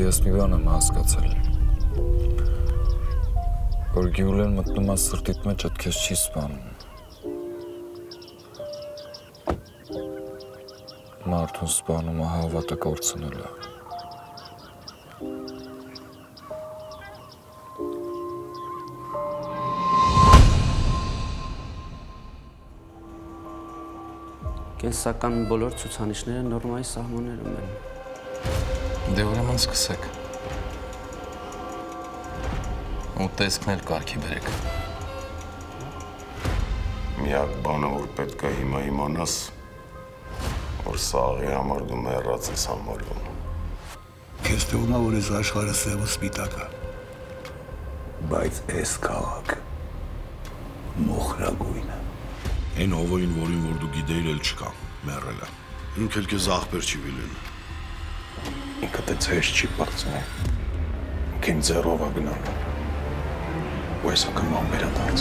ես մի բան եմ հասկացել, որ Գյուլեն մտնում է սրտիդ մեջ, այդ քեզ չի սպանում։ Մարդուն սպանում է հավատը կորցնելը։ Կենսական բոլոր ցուցանիշները նորմայի սահմաններում են։ Դե ուրեմն սկսեք։ Ու տեսքն էլ կարգի բերեք։ Միակ բանը, որ պետք է հիմա իմանաս, որ սաղի համար դու մեռած ես համարվում։ Քեզ թվում է, որ այս աշխարհը սև ու սպիտակ է, բայց այս քաղաքը մոխրագույն է։ Այն հովորին, որին որ դու գիտեիր, էլ չկա, մեռել է։ Ինք էլ քեզ աղբեր չի վիլեն։ Ինքը տենց հեշտ չի պարծնի։ Ինքին ձեռով է գնալու։ Ու այս անգամ անվերադարձ։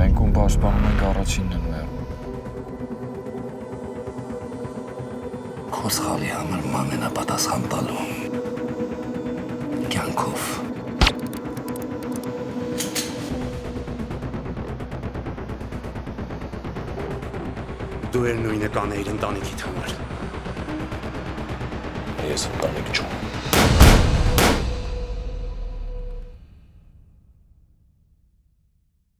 Մենք ում պաշտպանում ենք առաջինն են մեռնում։ Քո սխալի համար մանենա պատասխան տալու։ Կյանքով։ Դու էլ նույնը կանեիր ընտանիքիդ համար։ Ես ընտանիք չունեմ։